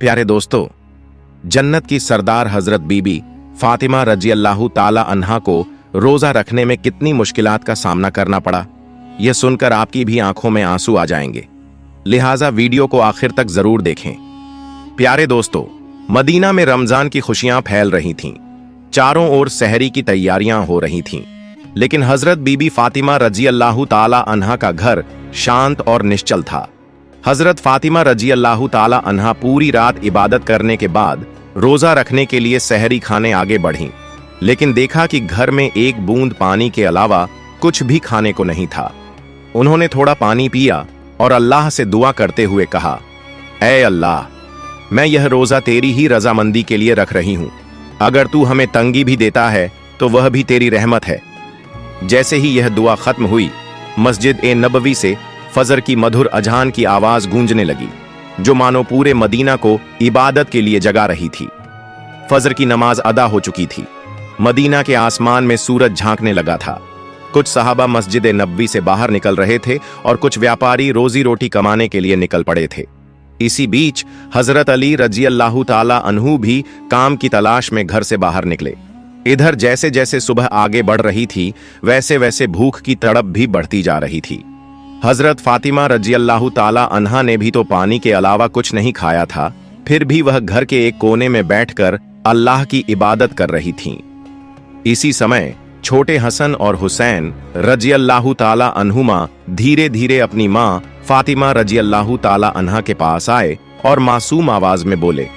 प्यारे दोस्तों, जन्नत की सरदार हजरत बीबी फातिमा रजी अल्लाह ताला अन्हा को रोजा रखने में कितनी मुश्किलात का सामना करना पड़ा, यह सुनकर आपकी भी आंखों में आंसू आ जाएंगे। लिहाजा वीडियो को आखिर तक जरूर देखें। प्यारे दोस्तों, मदीना में रमजान की खुशियां फैल रही थीं, चारों ओर सहरी की तैयारियां हो रही थीं, लेकिन हजरत बीबी फातिमा रजी अल्लाह ताला अन्हा का घर शांत और निश्चल था। हजरत फातिमा रजी अल्लाह ताला अन्हा पूरी रात इबादत करने के बाद रोजा रखने के लिए सहरी खाने आगे बढ़ीं, लेकिन देखा कि घर में एक बूंद पानी के अलावा कुछ भी खाने को नहीं था। उन्होंने थोड़ा पानी पिया और अल्लाह से दुआ करते हुए कहा, ऐ अल्लाह, मैं यह रोजा तेरी ही रजामंदी के लिए रख रही हूं। अगर तू हमें तंगी भी देता है तो वह भी तेरी रहमत है। जैसे ही यह दुआ खत्म हुई, मस्जिद ए नबवी से फजर की मधुर अजान की आवाज गूंजने लगी, जो मानो पूरे मदीना को इबादत के लिए जगा रही थी। फजर की नमाज अदा हो चुकी थी। मदीना के आसमान में सूरज झांकने लगा था। कुछ सहाबा मस्जिद ए नबवी से बाहर निकल रहे थे और कुछ व्यापारी रोजी रोटी कमाने के लिए निकल पड़े थे। इसी बीच हजरत अली रजी अल्लाह ताला अन्हु भी काम की तलाश में घर से बाहर निकले। इधर जैसे जैसे सुबह आगे बढ़ रही थी, वैसे वैसे भूख की तड़प भी बढ़ती जा रही थी। हजरत फातिमा रजी अल्लाह ताला अन्हा ने भी तो पानी के अलावा कुछ नहीं खाया था, फिर भी वह घर के एक कोने में बैठकर अल्लाह की इबादत कर रही थीं। इसी समय छोटे हसन और हुसैन रजी अल्लाह ताला अन्हुमा धीरे धीरे अपनी माँ फातिमा रजी अल्लाह ताला अन्हा के पास आए और मासूम आवाज में बोले,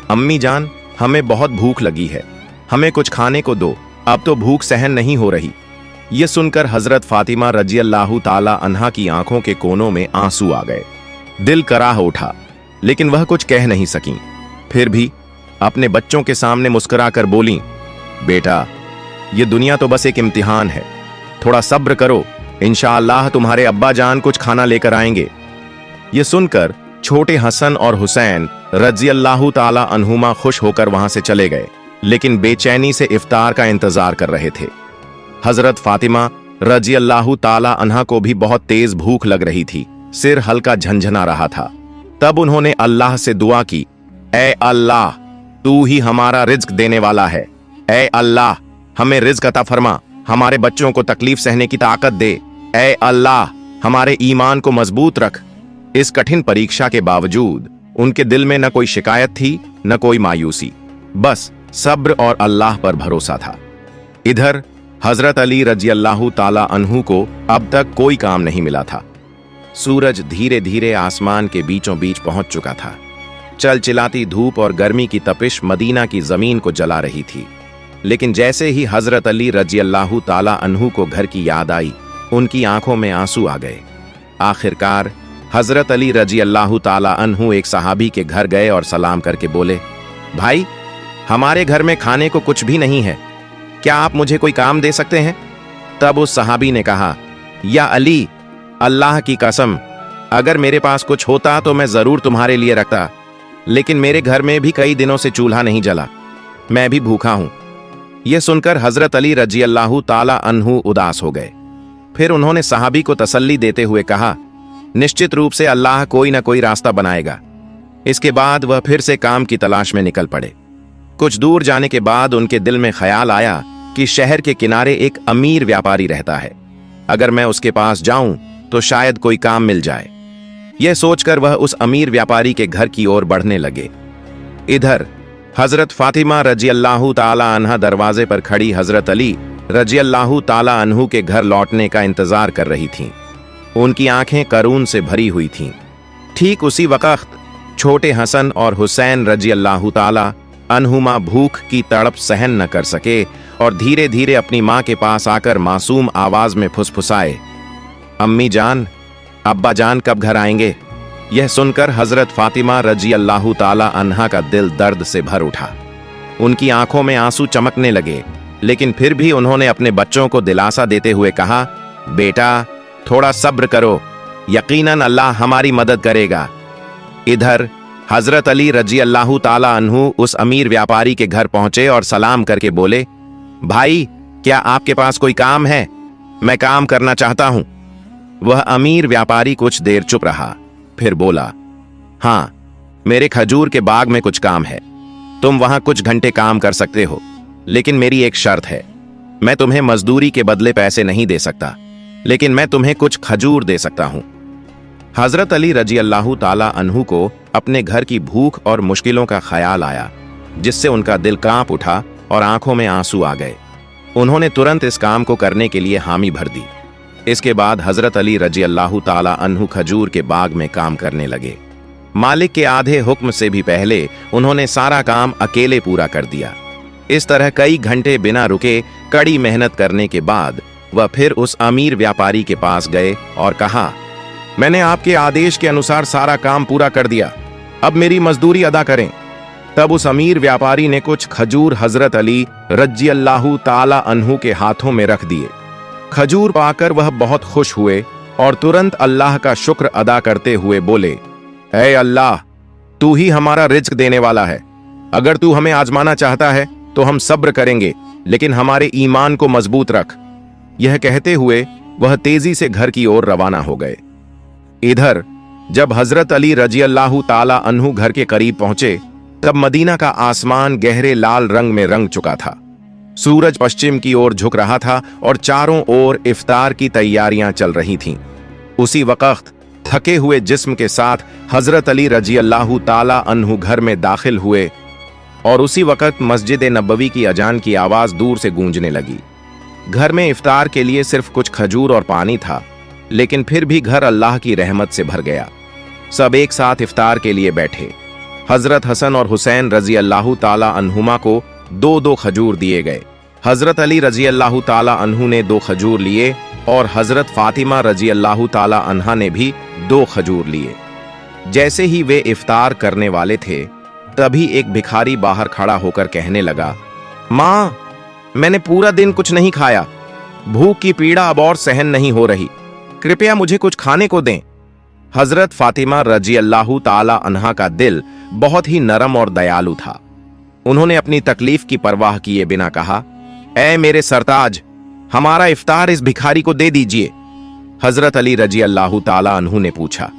अम्मी जान, हमें बहुत भूख लगी है, हमें कुछ खाने को दो, अब तो भूख सहन नहीं हो रही। यह सुनकर हजरत फातिमा रजी अल्लाह ताला अन्हा की आंखों के कोनों में आंसू आ गए। दिल कराह उठा, लेकिन वह कुछ कह नहीं सकी। फिर भी अपने बच्चों के सामने मुस्कुराकर बोली, बेटा, ये दुनिया तो बस एक इम्तिहान है, थोड़ा सब्र करो, इंशाअल्लाह तुम्हारे अब्बा जान कुछ खाना लेकर आएंगे। ये सुनकर छोटे हसन और हुसैन रजी अल्लाह ताला अन्हुमा खुश होकर वहां से चले गए, लेकिन बेचैनी से इफ्तार का इंतजार कर रहे थे। हजरत फातिमा रजी अल्लाह ताला अन्हा को भी बहुत तेज भूख लग रही थी, सिर हल्का झंझना रहा था। तब उन्होंने अल्लाह से दुआ की, ऐ अल्लाह, तू ही हमारा रिज्क देने वाला है। ऐ अल्लाह, हमें रिज्क अता फरमा, हमारे बच्चों को तकलीफ सहने की ताकत दे। ऐ अल्लाह, हमारे ईमान को मजबूत रख। इस कठिन परीक्षा के बावजूद उनके दिल में न कोई शिकायत थी, न कोई मायूसी, बस सब्र और अल्लाह पर भरोसा था। इधर हजरत अली रजी अल्लाह ताला अन्हु को अब तक कोई काम नहीं मिला था। सूरज धीरे धीरे आसमान के बीचों बीच पहुंच चुका था। चलचिलाती धूप और गर्मी की तपिश मदीना की जमीन को जला रही थी, लेकिन जैसे ही हजरत अली रजी अल्लाह ताला अन्हु को घर की याद आई, उनकी आंखों में आंसू आ गए। आखिरकार हजरत अली रजी अल्लाह ताला अन्हु एक सहाबी के घर गए और सलाम करके बोले, भाई, हमारे घर में खाने को कुछ भी नहीं है, क्या आप मुझे कोई काम दे सकते हैं? तब उस सहाबी ने कहा, या अली, अल्लाह की कसम, अगर मेरे पास कुछ होता तो मैं जरूर तुम्हारे लिए रखता, लेकिन मेरे घर में भी कई दिनों से चूल्हा नहीं जला, मैं भी भूखा हूं। यह सुनकर हजरत अली रजी अल्लाह ताला अन्हु उदास हो गए। फिर उन्होंने सहाबी को तसल्ली देते हुए कहा, निश्चित रूप से अल्लाह कोई ना कोई रास्ता बनाएगा। इसके बाद वह फिर से काम की तलाश में निकल पड़े। कुछ दूर जाने के बाद उनके दिल में ख्याल आया कि शहर के किनारे एक अमीर व्यापारी रहता है, अगर मैं उसके पास जाऊं तो शायद कोई काम मिल जाए। यह सोचकर वह उस अमीर व्यापारी के घर की ओर बढ़ने लगे। इधर हजरत फातिमा रजी अल्लाह ताला अन्हा दरवाजे पर खड़ी हजरत अली रजी अल्लाह ताला अन्हु के घर लौटने का इंतजार कर रही थीं। उनकी आंखें करून से भरी हुई थीं। ठीक उसी वक्त छोटे हसन और हुसैन रजी अल्लाह ताला अन्हुमा भूख की तड़प सहन न कर सके और धीरे धीरे अपनी मां के पास आकर मासूम आवाज में फुसफुसाए, अम्मी जान, अब्बा जान कब घर आएंगे? यह सुनकर हजरत फातिमा रजी अल्लाह ताला अन्हा का दिल दर्द से भर उठा। उनकी आंखों में आंसू चमकने लगे, लेकिन फिर भी उन्होंने अपने बच्चों को दिलासा देते हुए कहा, बेटा, थोड़ा सब्र करो, यकीनन अल्लाह हमारी मदद करेगा। इधर हजरत अली रजी अल्लाह ताला अन्हु उस अमीर व्यापारी के घर पहुंचे और सलाम करके बोले, भाई, क्या आपके पास कोई काम है? मैं काम करना चाहता हूं। वह अमीर व्यापारी कुछ देर चुप रहा, फिर बोला, हाँ, मेरे खजूर के बाग में कुछ काम है। तुम वहां कुछ घंटे काम कर सकते हो, लेकिन मेरी एक शर्त है। मैं तुम्हें मजदूरी के बदले पैसे नहीं दे सकता, लेकिन मैं तुम्हें कुछ खजूर दे सकता हूं। हजरत अली रजी अल्लाह ताला अन्हु को अपने घर की भूख और मुश्किलों का ख्याल आया, जिससे उनका दिल कांप उठा और आंखों में आंसू आ गए। उन्होंने तुरंत इस काम को करने के लिए हामी भर दी। इसके बाद हजरत अली रजी अल्लाह ताला अन्हु खजूर के बाग में काम करने लगे। मालिक के आधे हुक्म से भी पहले उन्होंने सारा काम अकेले पूरा कर दिया। इस तरह कई घंटे बिना रुके कड़ी मेहनत करने के बाद वह फिर उस अमीर व्यापारी के पास गए और कहा, मैंने आपके आदेश के अनुसार सारा काम पूरा कर दिया, अब मेरी मजदूरी अदा करें। तब उस अमीर व्यापारी ने कुछ खजूर हजरत अली रजी अल्लाह ताला अन्हु के हाथों में रख दिए। खजूर पाकर वह बहुत खुश हुए और तुरंत अल्लाह का शुक्र अदा करते हुए बोले, ऐ अल्लाह, तू ही हमारा रिज्क देने वाला है। अगर तू हमें आजमाना चाहता है तो हम सब्र करेंगे, लेकिन हमारे ईमान को मजबूत रख। यह कहते हुए वह तेजी से घर की ओर रवाना हो गए। इधर जब हजरत अली रजी अल्लाह ताला अन्हु घर के करीब पहुंचे, तब मदीना का आसमान गहरे लाल रंग में रंग चुका था। सूरज पश्चिम की ओर झुक रहा था और चारों ओर इफ्तार की तैयारियां चल रही थीं। उसी वक्त थके हुए जिस्म के साथ हजरत अली रजी अल्लाह ताला अन्हु घर में दाखिल हुए और उसी वक्त मस्जिद नबवी की अजान की आवाज दूर से गूंजने लगी। घर में इफ्तार के लिए सिर्फ कुछ खजूर और पानी था, लेकिन फिर भी घर अल्लाह की रहमत से भर गया। सब एक साथ इफ्तार के लिए बैठे। हजरत हसन और हुसैन रजी अल्लाह ताला अन्हुमा को दो दो खजूर दिए गए। हजरत अली रजी अल्लाह ताला अन्हु ने 2 खजूर लिए और हजरत फातिमा रजी अल्लाह ताला अन्हा ने भी 2 खजूर लिए। जैसे ही वे इफ्तार करने वाले थे, तभी एक भिखारी बाहर खड़ा होकर कहने लगा, मां, मैंने पूरा दिन कुछ नहीं खाया, भूख की पीड़ा अब और सहन नहीं हो रही, कृपया मुझे कुछ खाने को दें। हजरत फातिमा रजी अल्लाह ताला अन्हा का दिल बहुत ही नरम और दयालु था। उन्होंने अपनी तकलीफ की परवाह किए बिना कहा, ऐ मेरे सरताज, हमारा इफ्तार इस भिखारी को दे दीजिए। हजरत अली रजी अल्लाह ताला अन्हु ने पूछा,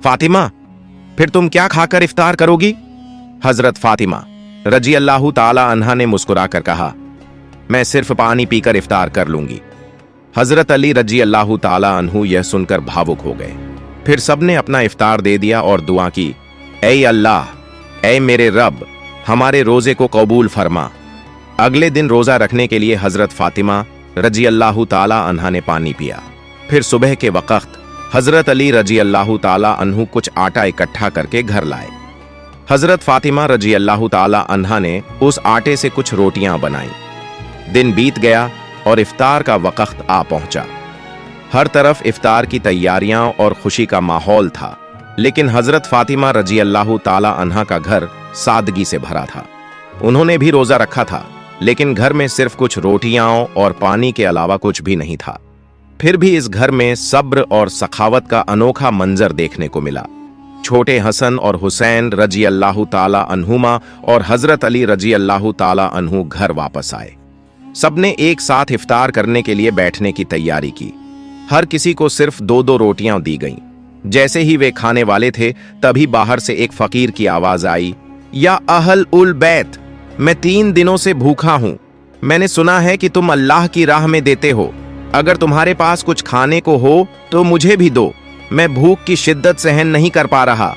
फातिमा, फिर तुम क्या खाकर इफ्तार करोगी? हजरत फातिमा रजी अल्लाह ताला अन्हा ने मुस्कुराकर कहा, मैं सिर्फ पानी पीकर इफ्तार कर लूंगी। हजरत अली रजी अल्लाह ताला अन्हु यह सुनकर भावुक हो गए। फिर सबने अपना इफ्तार दे दिया और दुआ की, ऐ अल्लाह, ऐ मेरे रब, हमारे रोजे को कबूल फरमा। अगले दिन रोजा रखने के लिए हजरत फातिमा रजी अल्लाह ताला अन्हा ने पानी पिया। फिर सुबह के वक्त हजरत अली रजी अल्लाह ताला अन्हु कुछ आटा इकट्ठा करके घर लाए। हजरत फातिमा रजी अल्लाह ताला अन्हा ने उस आटे से कुछ रोटियां बनाई। दिन बीत गया और इफ्तार का वक्त आ पहुंचा। हर तरफ इफ्तार की तैयारियां और खुशी का माहौल था, लेकिन हजरत फातिमा रजी अल्लाह ताला अन्हा का घर सादगी से भरा था। उन्होंने भी रोजा रखा था, लेकिन घर में सिर्फ कुछ रोटियां और पानी के अलावा कुछ भी नहीं था। फिर भी इस घर में सब्र और सखावत का अनोखा मंजर देखने को मिला। छोटे हसन और हुसैन रजी अल्लाह ताला अन्हुमा और हजरत अली रजी अल्लाह ताला अन्हु घर वापस आए। सबने एक साथ इफ्तार करने के लिए बैठने की तैयारी की। हर किसी को सिर्फ 2-2 रोटियां दी गईं। जैसे ही वे खाने वाले थे, तभी बाहर से एक फकीर की आवाज आई, या अहल उल बैत, मैं 3 दिनों से भूखा हूं। मैंने सुना है कि तुम अल्लाह की राह में देते हो। अगर तुम्हारे पास कुछ खाने को हो तो मुझे भी दो, मैं भूख की शिद्दत सहन नहीं कर पा रहा।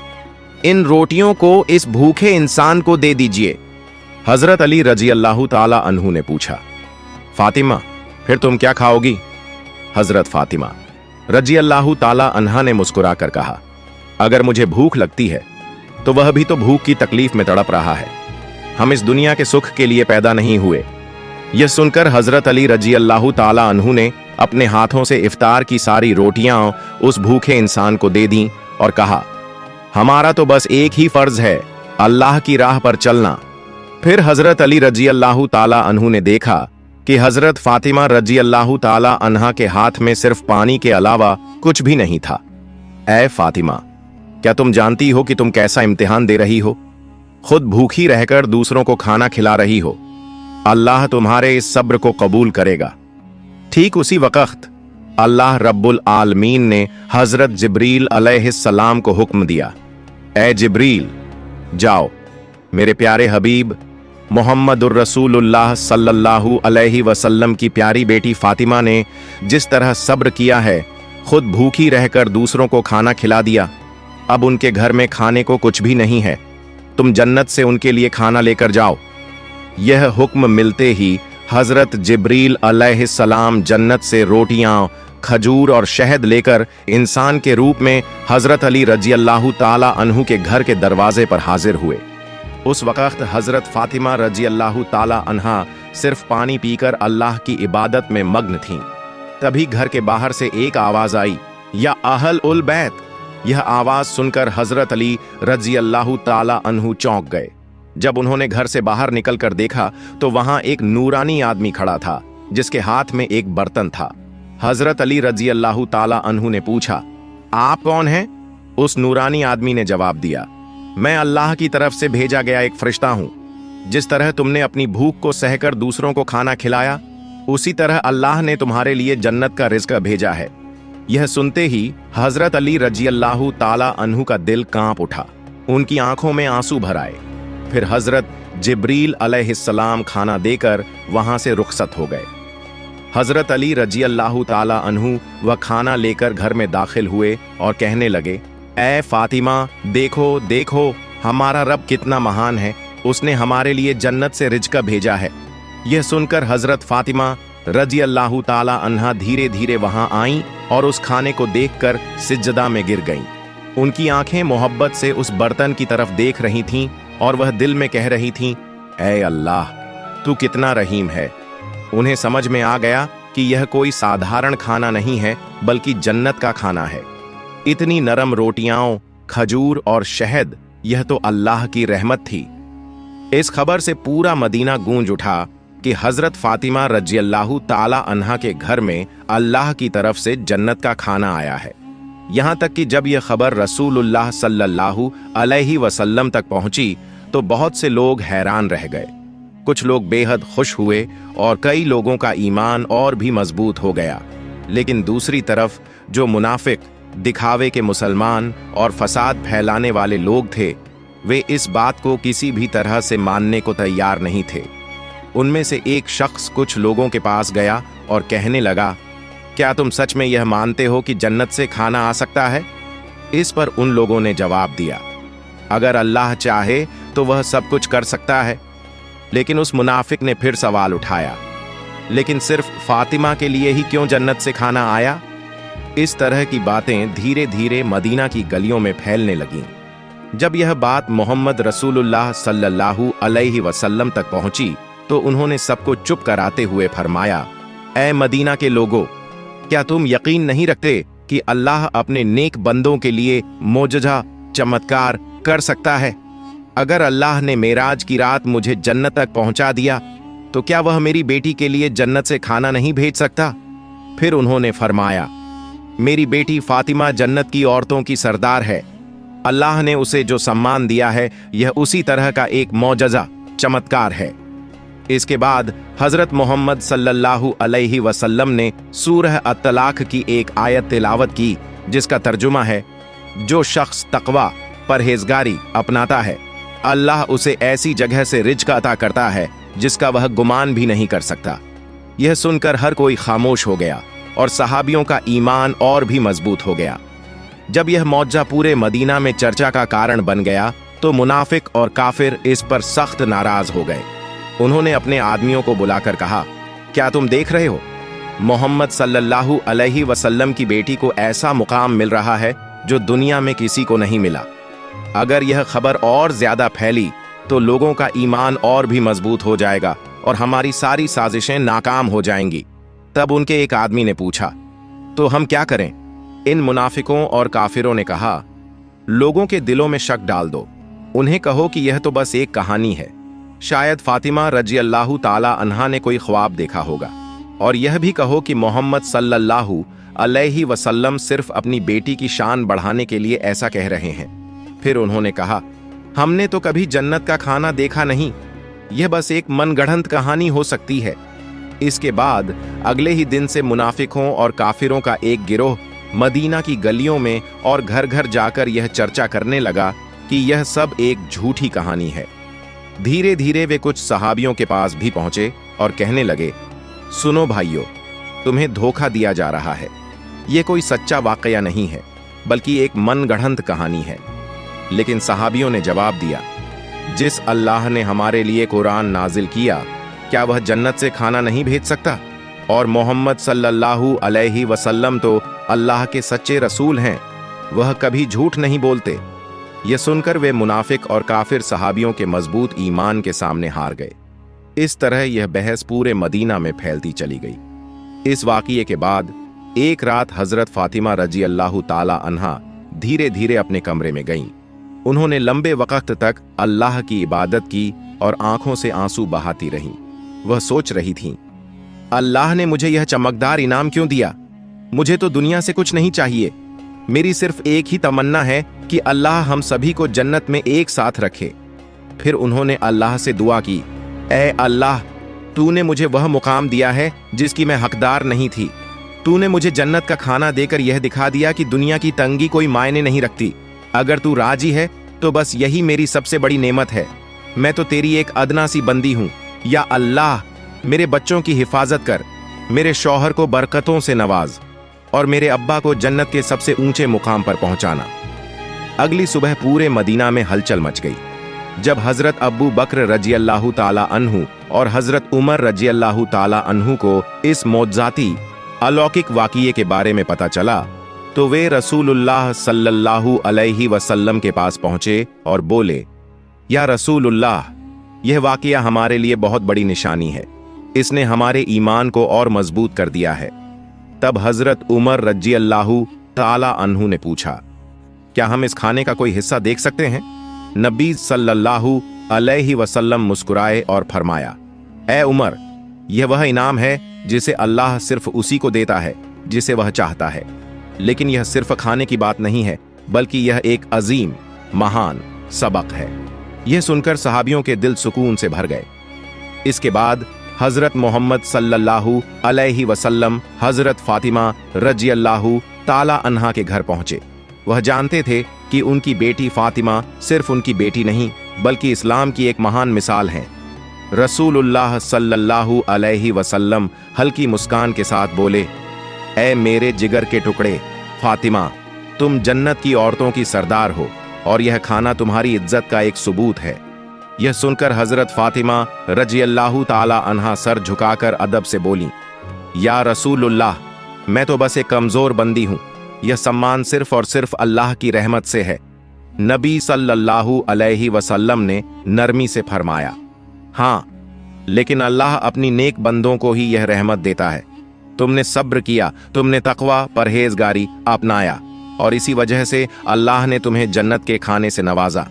इन रोटियों को इस भूखे इंसान को दे दीजिए। हजरत अली रजी अल्लाह ताला अन्हु ने पूछा, फातिमा, फिर तुम क्या खाओगी? हजरत फातिमा रजी अल्लाह ताला अन्हा ने मुस्कुराकर कहा, अगर मुझे भूख लगती है तो वह भी तो भूख की तकलीफ में तड़प रहा है। हम इस दुनिया के सुख के लिए पैदा नहीं हुए। यह सुनकर हजरत अली रजी अल्लाह ताला अन्हु ने अपने हाथों से इफ्तार की सारी रोटियां उस भूखे इंसान को दे दी और कहा, हमारा तो बस एक ही फर्ज है, अल्लाह की राह पर चलना। फिर हजरत अली रजी अल्लाह ताला अन्हु ने देखा कि हजरत फातिमा रजी अल्लाह ताला अन्हा के हाथ में सिर्फ पानी के अलावा कुछ भी नहीं था। ऐ फातिमा, क्या तुम जानती हो कि तुम कैसा इम्तिहान दे रही हो? खुद भूखी रहकर दूसरों को खाना खिला रही हो। अल्लाह तुम्हारे इस सब्र को कबूल करेगा। ठीक उसी वक्त अल्लाह रब्बुल आलमीन ने हजरत जिब्रील अलैहिस्सलाम को हुक्म दिया, ऐ जिब्रील, जाओ। मेरे प्यारे हबीब मोहम्मदुर रसूलुल्लाह सल्लल्लाहु अलैहि वसल्लम की प्यारी बेटी फातिमा ने जिस तरह सब्र किया है, खुद भूखी रहकर दूसरों को खाना खिला दिया, अब उनके घर में खाने को कुछ भी नहीं है, तुम जन्नत से उनके लिए खाना लेकर जाओ। यह हुक्म मिलते ही हजरत जिब्रील अलैहिस्सलाम जन्नत से रोटियां, खजूर और शहद लेकर इंसान के रूप में हजरत अली रजी अल्लाह ताला अन्हु के घर के दरवाजे पर हाजिर हुए। उस वक्त हजरत फातिमा रजी अल्लाह ताला अन्हा सिर्फ पानी पीकर अल्लाह की इबादत में मग्न थीं। तभी घर के बाहर से एक आवाज आई, या अहल उल बैत। यह आवाज सुनकर हजरत अली रजी अल्लाह ताला अन्हु चौंक गए। जब उन्होंने घर से बाहर निकलकर देखा तो वहां एक नूरानी आदमी खड़ा था जिसके हाथ में एक बर्तन था। हजरत अली रजी अल्लाह ताला अन्हु ने पूछा, आप कौन हैं? उस नूरानी आदमी ने जवाब दिया, मैं अल्लाह की तरफ से भेजा गया एक फरिश्ता हूं। जिस तरह तुमने अपनी भूख को सहकर दूसरों को खाना खिलाया, उसी तरह अल्लाह ने तुम्हारे लिए जन्नत का रिज़्क भेजा है। यह सुनते ही हजरत अली रजी अल्लाह ताला अन्हु का दिल कांप उठा, उनकी आंखों में आंसू भर आए। फिर हजरत जिब्रील अलैहिस्सलाम खाना देकर वहां से रुखसत हो गए। हजरत अली रजी अल्लाह ताला अन्हु वह खाना लेकर घर में दाखिल हुए और कहने लगे, ऐ फातिमा, देखो देखो हमारा रब कितना महान है, उसने हमारे लिए जन्नत से रिज़्क भेजा है। यह सुनकर हजरत फातिमा रजी अल्लाह ताला अन्हा धीरे धीरे वहां आईं और उस खाने को देखकर सिजदा में गिर गईं। उनकी आंखें मोहब्बत से उस बर्तन की तरफ देख रही थीं और वह दिल में कह रही थीं, ऐ अल्लाह, तू कितना रहीम है। उन्हें समझ में आ गया कि यह कोई साधारण खाना नहीं है, बल्कि जन्नत का खाना है। इतनी नरम रोटियां, खजूर और शहद, यह तो अल्लाह की रहमत थी। इस खबर से पूरा मदीना गूंज उठा कि हजरत फातिमा रजी अल्लाह ताला अन्हा के घर में अल्लाह की तरफ से जन्नत का खाना आया है। यहां तक कि जब यह खबर रसूलुल्लाह सल्लल्लाहु अलैहि वसल्लम तक पहुंची तो बहुत से लोग हैरान रह गए। कुछ लोग बेहद खुश हुए और कई लोगों का ईमान और भी मजबूत हो गया। लेकिन दूसरी तरफ जो मुनाफिक, दिखावे के मुसलमान और फसाद फैलाने वाले लोग थे, वे इस बात को किसी भी तरह से मानने को तैयार नहीं थे। उनमें से एक शख्स कुछ लोगों के पास गया और कहने लगा, क्या तुम सच में यह मानते हो कि जन्नत से खाना आ सकता है? इस पर उन लोगों ने जवाब दिया, अगर अल्लाह चाहे तो वह सब कुछ कर सकता है। लेकिन उस मुनाफिक ने फिर सवाल उठाया, लेकिन सिर्फ फातिमा के लिए ही क्यों जन्नत से खाना आया? इस तरह की बातें धीरे धीरे मदीना की गलियों में फैलने लगीं। जब यह बात मोहम्मद रसूलुल्लाह सल्लल्लाहु अलैहि वसल्लम तक पहुंची तो उन्होंने सबको चुप कराते हुए फरमाया, ऐ मदीना के लोगों, क्या तुम यकीन नहीं रखते कि अल्लाह अपने नेक बंदों के लिए मोजज़ा चमत्कार कर सकता है? अगर अल्लाह ने मेराज की रात मुझे जन्नत तक पहुंचा दिया तो क्या वह मेरी बेटी के लिए जन्नत से खाना नहीं भेज सकता? फिर उन्होंने फरमाया, मेरी बेटी फातिमा जन्नत की औरतों की सरदार है। अल्लाह ने उसे जो सम्मान दिया है यह उसी तरह का एक मौजज़ा चमत्कार है। इसके बाद हजरत मोहम्मद सल्लल्लाहु अलैहि वसल्लम ने सूरह अत-तलाक की एक आयत तिलावत की जिसका तर्जुमा है, जो शख्स तकवा परहेजगारी अपनाता है, अल्लाह उसे ऐसी जगह से रिज़्क अता करता है जिसका वह गुमान भी नहीं कर सकता। यह सुनकर हर कोई खामोश हो गया और सहाबियों का ईमान और भी मजबूत हो गया। जब यह मौजज़ा पूरे मदीना में चर्चा का कारण बन गया तो मुनाफिक और काफिर इस पर सख्त नाराज हो गए। उन्होंने अपने आदमियों को बुलाकर कहा, क्या तुम देख रहे हो, मोहम्मद सल्लल्लाहु अलैहि वसल्लम की बेटी को ऐसा मुकाम मिल रहा है जो दुनिया में किसी को नहीं मिला। अगर यह खबर और ज्यादा फैली तो लोगों का ईमान और भी मजबूत हो जाएगा और हमारी सारी साजिशें नाकाम हो जाएंगी। तब उनके एक आदमी ने पूछा, तो हम क्या करें? इन मुनाफिकों और काफिरों ने कहा, लोगों के दिलों में शक डाल दो, उन्हें कहो कि यह तो बस एक कहानी है। शायद फातिमा रजी अल्लाह ताला अन्हा ने कोई ख्वाब देखा होगा। और यह भी कहो कि मोहम्मद सल्लल्लाहु अलैहि वसल्लम सिर्फ अपनी बेटी की शान बढ़ाने के लिए ऐसा कह रहे हैं। फिर उन्होंने कहा, हमने तो कभी जन्नत का खाना देखा नहीं, यह बस एक मनगढ़ंत कहानी हो सकती है। इसके बाद अगले ही दिन से मुनाफिकों और काफिरों का एक गिरोह मदीना की गलियों में और घर घर जाकर यह चर्चा करने लगा कि यह सब एक झूठी कहानी है। धीरे धीरे वे कुछ सहाबियों के पास भी पहुंचे और कहने लगे, सुनो भाइयों, तुम्हें धोखा दिया जा रहा है। यह कोई सच्चा वाकया नहीं है, बल्कि एक मनगढ़ंत कहानी है। लेकिन सहाबियों ने जवाब दिया, जिस अल्लाह ने हमारे लिए कुरान नाजिल किया, क्या वह जन्नत से खाना नहीं भेज सकता? और मोहम्मद सल्लल्लाहु अलैहि वसल्लम तो अल्लाह के सच्चे रसूल हैं, वह कभी झूठ नहीं बोलते। यह सुनकर वे मुनाफिक और काफिर सहाबियों के मजबूत ईमान के सामने हार गए। इस तरह यह बहस पूरे मदीना में फैलती चली गई। इस वाक़ये के बाद एक रात हजरत फातिमा रजी अल्लाह ताला अन्हा धीरे धीरे अपने कमरे में गईं। उन्होंने लंबे वक्त तक अल्लाह की इबादत की और आंखों से आंसू बहाती रहीं। वह सोच रही थीं, अल्लाह ने मुझे यह चमकदार इनाम क्यों दिया? मुझे तो दुनिया से कुछ नहीं चाहिए। मेरी सिर्फ एक ही तमन्ना है कि अल्लाह हम सभी को जन्नत में एक साथ रखे। फिर उन्होंने अल्लाह से दुआ की, ऐ अल्लाह, तूने मुझे वह मुकाम दिया है जिसकी मैं हकदार नहीं थी। तूने मुझे जन्नत का खाना देकर यह दिखा दिया कि दुनिया की तंगी कोई मायने नहीं रखती। अगर तू राजी है तो बस यही मेरी सबसे बड़ी नेमत है। मैं तो तेरी एक अदना सी बंदी हूं। या अल्लाह, मेरे बच्चों की हिफाजत कर, मेरे शौहर को बरकतों से नवाज और मेरे अब्बा को जन्नत के सबसे ऊंचे मुकाम पर पहुंचाना। अगली सुबह पूरे मदीना में हलचल मच गई। जब हजरत अब्बू बकर रजी अल्लाह ताला अन्हु और हजरत उमर रजी अल्लाह ताला अन्हु को इस मौजज़ाती अलौकिक वाक़ये के बारे में पता चला, तो वे रसूलुल्लाह सल्लल्लाहु अलैहि वसल्लम के पास पहुंचे और बोले, या रसूलुल्लाह, यह वाक़या हमारे लिए बहुत बड़ी निशानी है। इसने हमारे ईमान को और मजबूत कर दिया है। तब हजरत उमर रजी अल्लाह ताला अन्हु ने पूछा, क्या हम इस खाने का कोई हिस्सा देख सकते हैं? नबी सल्लल्लाहु अलैहि वसल्लम मुस्कुराए और फरमाया, ए उमर, यह वह इनाम है जिसे अल्लाह सिर्फ उसी को देता है जिसे वह चाहता है। लेकिन यह सिर्फ खाने की बात नहीं है, बल्कि यह एक अजीम महान सबक है। यह सुनकर सहाबियों के दिल सुकून से भर गए। इसके बाद हजरत मोहम्मद सल्लल्लाहु अलैहि वसल्लम हजरत फातिमा रजी अल्लाह ताला अन्हा के घर पहुंचे। वह जानते थे कि उनकी बेटी फातिमा सिर्फ उनकी बेटी नहीं, बल्कि इस्लाम की एक महान मिसाल है। रसूलुल्लाह सल्लल्लाहु अलैहि वसल्लम हल्की मुस्कान के साथ बोले, ऐ मेरे जिगर के टुकड़े फातिमा, तुम जन्नत की औरतों की सरदार हो और यह खाना तुम्हारी इज्जत का एक सबूत है। यह सुनकर हजरत फातिमा रजी अल्लाह ताला अन्हा सर झुकाकर अदब से बोली, या रसूलुल्लाह, मैं तो बस एक कमजोर बंदी हूं। यह सम्मान सिर्फ और सिर्फ अल्लाह की रहमत से है। नबी सल्लल्लाहु अलैहि वसल्लम ने नरमी से फरमाया, हाँ, लेकिन अल्लाह अपनी नेक बंदों को ही यह रहमत देता है। तुमने सब्र किया, तुमने तकवा परहेजगारी अपनाया और इसी वजह से अल्लाह ने तुम्हें जन्नत के खाने से नवाजा।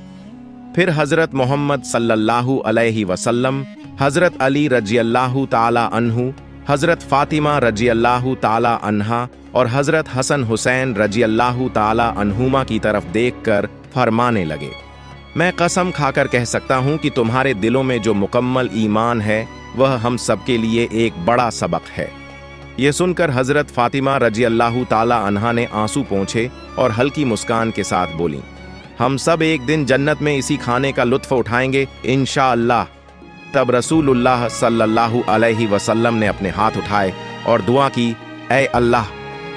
फिर हजरत मोहम्मद सल्लल्लाहु अलैहि वसल्लम, हजरत अली रजी अल्लाह ताला अन्हु, हजरत फातिमा रजी अल्लाह ताला अन्हा और हजरत हसन हुसैन रजी अल्लाह ताला अन्हुमा की तरफ देखकर फरमाने लगे, मैं कसम खाकर कह सकता हूं कि तुम्हारे दिलों में जो मुकम्मल ईमान है वह हम सबके लिए एक बड़ा सबक है। यह सुनकर हजरत फातिमा रजी अल्लाह ताला अन्हा ने आंसू पोंछे और हल्की मुस्कान के साथ बोली, हम सब एक दिन जन्नत में इसी खाने का लुत्फ उठाएंगे इंशाअल्लाह। तब रसूलुल्लाह सल्लल्लाहु अलैहि वसल्लम ने अपने हाथ उठाए और दुआ की, ऐ अल्लाह,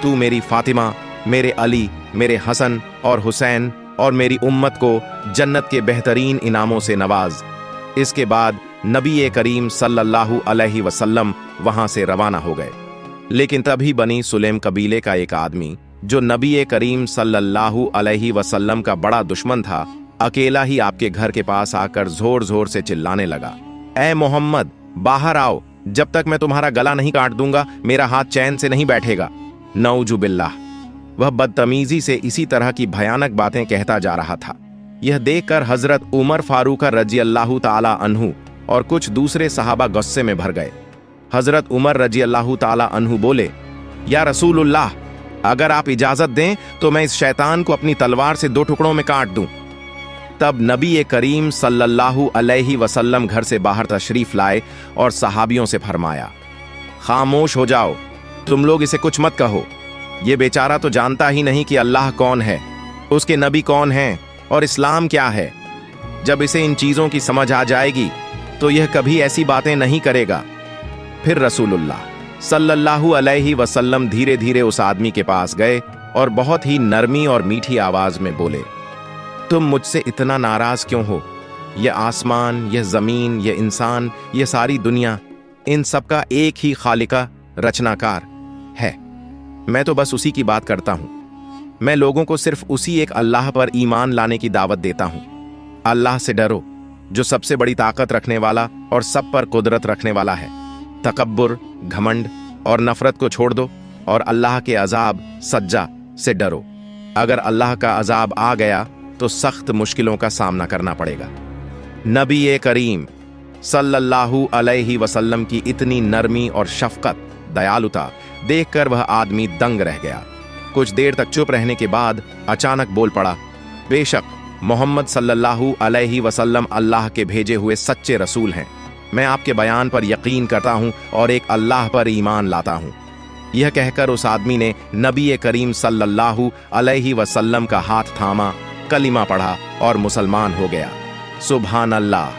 तू मेरी फातिमा, मेरे अली, मेरे हसन और हुसैन और मेरी उम्मत को जन्नत के बेहतरीन इनामों से नवाज। इसके बाद नबी करीम सल्लल्लाहु अलैहि वसल्लम वहां से रवाना हो गए। लेकिन तभी बनी सुलेम कबीले का एक आदमी, जो नबी करीम सल्लल्लाहु अलैहि वसल्लम का बड़ा दुश्मन था, अकेला ही आपके घर के पास आकर जोर जोर से चिल्लाने लगा, ऐ मोहम्मद, बाहर आओ, जब तक मैं तुम्हारा गला नहीं काट दूंगा मेरा हाथ चैन से नहीं बैठेगा। नऊजु बिल्लाह। वह बदतमीजी से इसी तरह की भयानक बातें कहता जा रहा था। यह देखकर हजरत उमर फारूक रजी अल्लाह ताला अन्हु और कुछ दूसरे सहाबा गुस्से में भर गए। हजरत उमर रजी अल्लाह ताला अन्हु बोले, या रसूलुल्लाह, अगर आप इजाजत दें तो मैं इस शैतान को अपनी तलवार से 2 टुकड़ों में काट दूं। तब नबी करीम सल्लल्लाहु अलैहि वसल्लम घर से बाहर तशरीफ लाए और सहाबियों से फरमाया, खामोश हो जाओ, तुम लोग इसे कुछ मत कहो। ये बेचारा तो जानता ही नहीं कि अल्लाह कौन है, उसके नबी कौन हैं और इस्लाम क्या है। जब इसे इन चीजों की समझ आ जाएगी तो यह कभी ऐसी बातें नहीं करेगा। फिर रसूलुल्लाह सल्लल्लाहु अलैहि वसल्लम धीरे धीरे उस आदमी के पास गए और बहुत ही नरमी और मीठी आवाज में बोले, तुम मुझसे इतना नाराज क्यों हो? यह आसमान, यह जमीन, यह इंसान, यह सारी दुनिया, इन सब का एक ही खालिका रचनाकार है। मैं तो बस उसी की बात करता हूं। मैं लोगों को सिर्फ उसी एक अल्लाह पर ईमान लाने की दावत देता हूं। अल्लाह से डरो जो सबसे बड़ी ताकत रखने वाला और सब पर कुदरत रखने वाला है। तकब्बुर, घमंड और नफरत को छोड़ दो और अल्लाह के अजाब सज्जा से डरो। अगर अल्लाह का अजाब आ गया तो सख्त मुश्किलों का सामना करना पड़ेगा। नबी करीम सल्लल्लाहु अलैहि वसल्लम की इतनी नरमी और शफकत, दयालुता देखकर वह आदमी दंग रह गया। कुछ देर तक चुप रहने के बाद अचानक बोल पड़ा, बेशक मोहम्मद सल्लल्लाहु अलैहि वसल्लम अल्लाह के भेजे हुए सच्चे रसूल हैं। मैं आपके बयान पर यकीन करता हूं और एक अल्लाह पर ईमान लाता हूं। यह कहकर उस आदमी ने नबी करीम सल्लल्लाहु अलैहि वसल्लम का हाथ थामा, कलिमा पढ़ा और मुसलमान हो गया। सुभान अल्लाह।